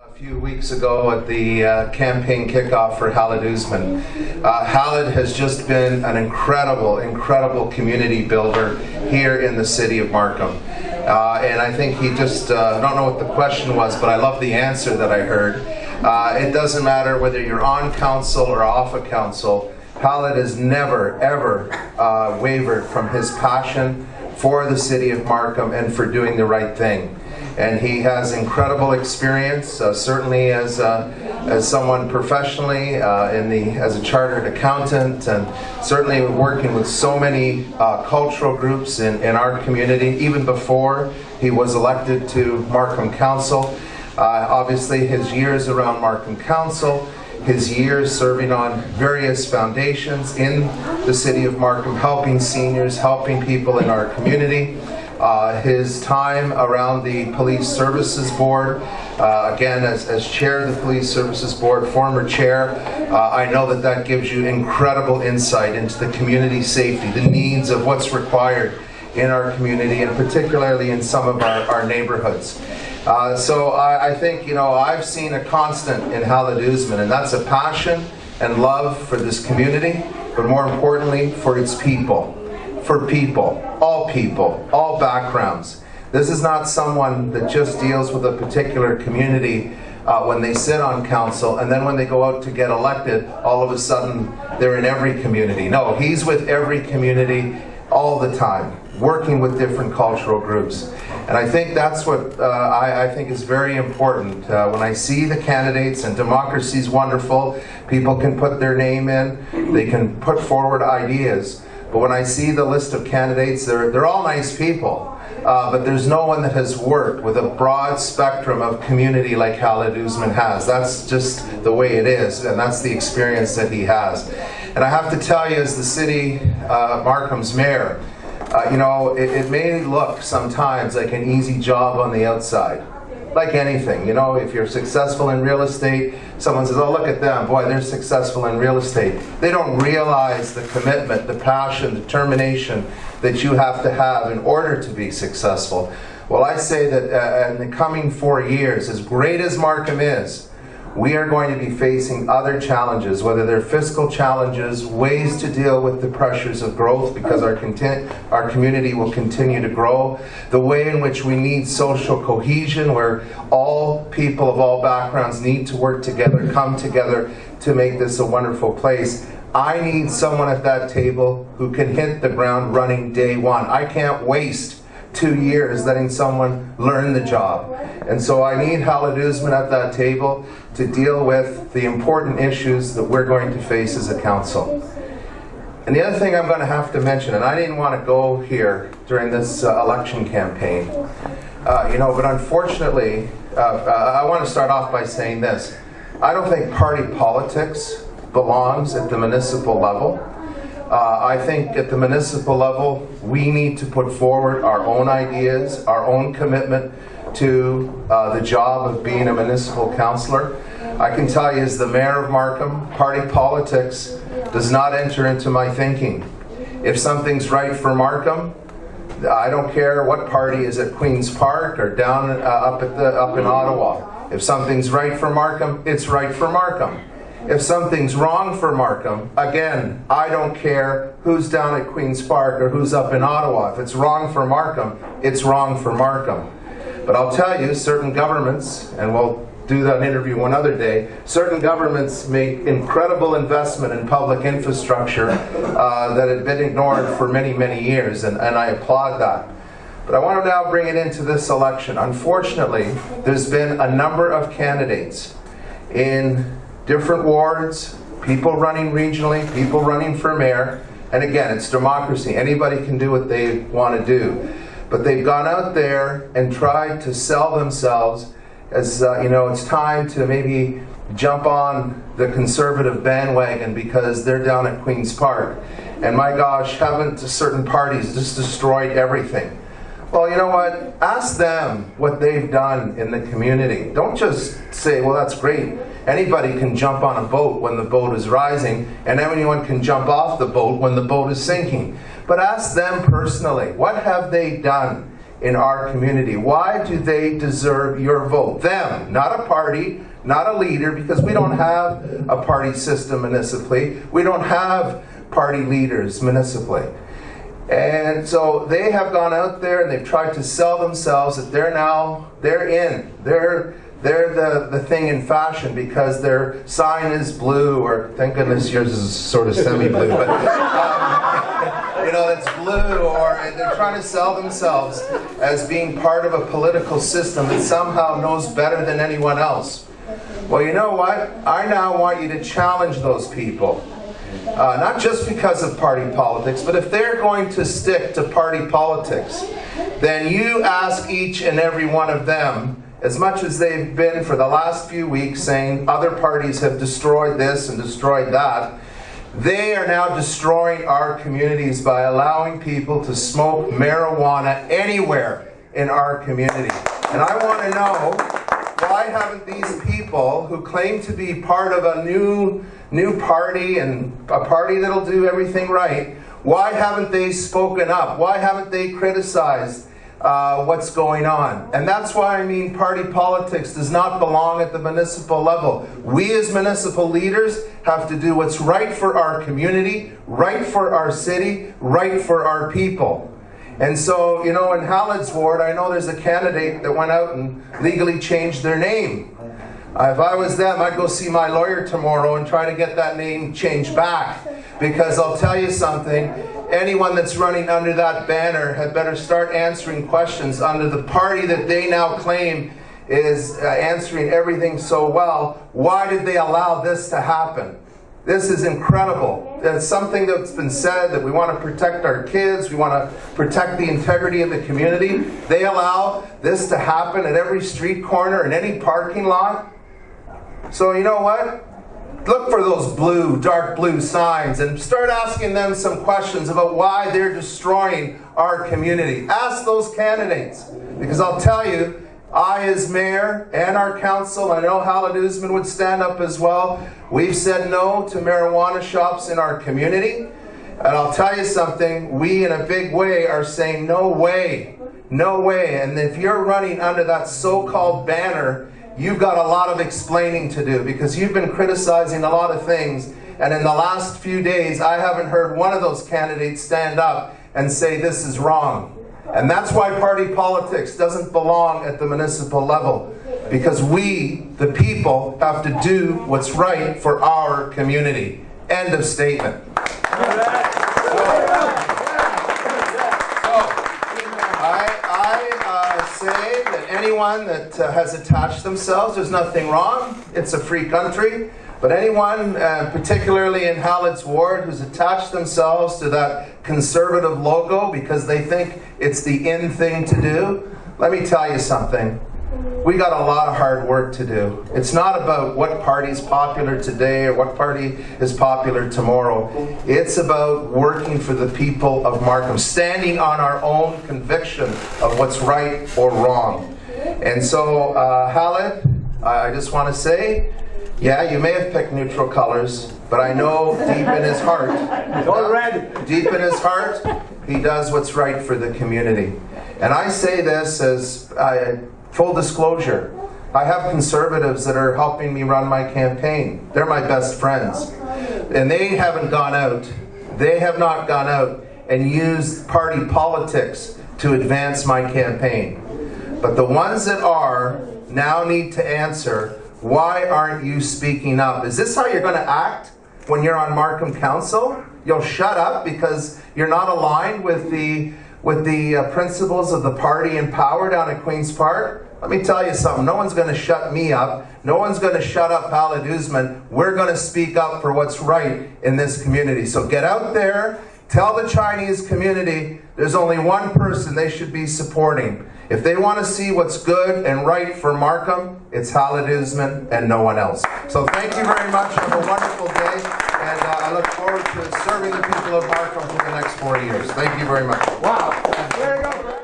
A few weeks ago at the campaign kickoff for Halid Uzman. Halid has just been an incredible community builder here in the city of Markham. And I think he just, I don't know what the question was, but I love the answer that I heard. It doesn't matter whether you're on council or off of council, Halid has never, ever wavered from his passion for the city of Markham and for doing the right thing. And he has incredible experience, certainly as someone professionally, as a chartered accountant, and certainly working with so many cultural groups in our community, even before he was elected to Markham Council. Obviously his years around Markham Council, his years serving on various foundations in the city of Markham, helping seniors, helping people in our community. His time around the Police Services Board, again as chair of the Police Services Board, former chair, I know that gives you incredible insight into the community safety, the needs of what's required in our community, and particularly in some of our neighborhoods. So I think, I've seen a constant in Halid Uzman, and that's a passion and love for this community, but more importantly, for its people. For people, all backgrounds. This is not someone that just deals with a particular community when they sit on council, and then when they go out to get elected, all of a sudden they're in every community. No, he's with every community all the time, working with different cultural groups. And I think that's what I think is very important. When I see the candidates, and democracy is wonderful, people can put their name in, they can put forward ideas. But when I see the list of candidates, they're all nice people, but there's no one that has worked with a broad spectrum of community like Halid Uzman has. That's just the way it is, and that's the experience that he has. And I have to tell you, as the city Markham's mayor, it may look sometimes like an easy job on the outside. Like anything, if you're successful in real estate, someone says, oh, look at them, boy, they're successful in real estate. They don't realize the commitment, the passion, the determination that you have to have in order to be successful. Well, I say that in the coming 4 years, as great as Markham is, we are going to be facing other challenges, whether they're fiscal challenges, ways to deal with the pressures of growth, because our community will continue to grow, the way in which we need social cohesion, where all people of all backgrounds need to work together, come together to make this a wonderful place. I need someone at that table who can hit the ground running day one. I can't waste 2 years letting someone learn the job. And so I need Halid Uzman at that table to deal with the important issues that we're going to face as a council. And the other thing I'm going to have to mention, and I didn't want to go here during this election campaign, but unfortunately, I want to start off by saying this. I don't think party politics belongs at the municipal level. I think at the municipal level, we need to put forward our own ideas, our own commitment to the job of being a municipal councillor. I can tell you, as the mayor of Markham, party politics does not enter into my thinking. If something's right for Markham, I don't care what party is at Queen's Park or down up in Ottawa. If something's right for Markham, it's right for Markham. If something's wrong for Markham, again, I don't care who's down at Queen's Park or who's up in Ottawa. If it's wrong for Markham, it's wrong for Markham. But I'll tell you, certain governments, and we'll do that interview one other day, certain governments make incredible investment in public infrastructure that had been ignored for many years, and I applaud that. But I want to now bring it into this election. Unfortunately, there's been a number of candidates in different wards, people running regionally, people running for mayor, and again, it's democracy. Anybody can do what they want to do. But they've gone out there and tried to sell themselves as, it's time to maybe jump on the conservative bandwagon because they're down at Queen's Park. And my gosh, haven't certain parties just destroyed everything? Well, you know what? Ask them what they've done in the community. Don't just say, well, that's great. Anybody can jump on a boat when the boat is rising, and anyone can jump off the boat when the boat is sinking. But ask them personally, what have they done in our community? Why do they deserve your vote? Them, not a party, not a leader, because we don't have a party system municipally. We don't have party leaders municipally. And so they have gone out there and they've tried to sell themselves that they're the thing in fashion because their sign is blue, or thank goodness yours is sort of semi-blue, but it's blue, or they're trying to sell themselves as being part of a political system that somehow knows better than anyone else. Well, you know what? I now want you to challenge those people. Not just because of party politics, but if they're going to stick to party politics, then you ask each and every one of them, as much as they've been for the last few weeks saying other parties have destroyed this and destroyed that, they are now destroying our communities by allowing people to smoke marijuana anywhere in our community. And I want to know, why haven't these people who claim to be part of a new party and a party that'll do everything right, why haven't they spoken up? Why haven't they criticized what's going on? And that's why I mean party politics does not belong at the municipal level. We as municipal leaders have to do what's right for our community, right for our city, right for our people. And so, in Halled's ward, I know there's a candidate that went out and legally changed their name. If I was them, I'd go see my lawyer tomorrow and try to get that name changed back. Because I'll tell you something, anyone that's running under that banner had better start answering questions under the party that they now claim is answering everything so well. Why did they allow this to happen? This is incredible. It's something that's been said that we want to protect our kids, we want to protect the integrity of the community. They allow this to happen at every street corner, in any parking lot. So you know what? Look for those blue, dark blue signs and start asking them some questions about why they're destroying our community. Ask those candidates. Because I'll tell you, I as mayor and our council, I know Hallett Usman would stand up as well, we've said no to marijuana shops in our community. And I'll tell you something, we in a big way are saying no way, no way. And if you're running under that so-called banner, you've got a lot of explaining to do, because you've been criticizing a lot of things, and in the last few days I haven't heard one of those candidates stand up and say this is wrong. And that's why party politics doesn't belong at the municipal level, because we, the people, have to do what's right for our community. End of statement. Say that anyone that has attached themselves, there's nothing wrong. It's a free country. But anyone, particularly in Hallett's ward, who's attached themselves to that conservative logo because they think it's the in thing to do, let me tell you something. We got a lot of hard work to do. It's not about what party's popular today or what party is popular tomorrow. It's about working for the people of Markham, standing on our own conviction of what's right or wrong. And so, Hallett, I just want to say, yeah, you may have picked neutral colors, but I know deep in his heart, he does what's right for the community. And I say this as full disclosure. I have conservatives that are helping me run my campaign. They're my best friends. And they haven't gone out. They have not gone out and used party politics to advance my campaign. But the ones that are now need to answer, why aren't you speaking up? Is this how you're going to act when you're on Markham Council? You'll shut up because you're not aligned with the principles of the party in power down at Queen's Park? Let me tell you something. No one's going to shut me up. No one's going to shut up Hallett Usman. We're going to speak up for what's right in this community. So get out there. Tell the Chinese community there's only one person they should be supporting. If they want to see what's good and right for Markham, it's Hallett Usman and no one else. So thank you very much. Have a wonderful day. And I look forward to serving the people of Markham for the next 4 years. Thank you very much. Wow. There you go.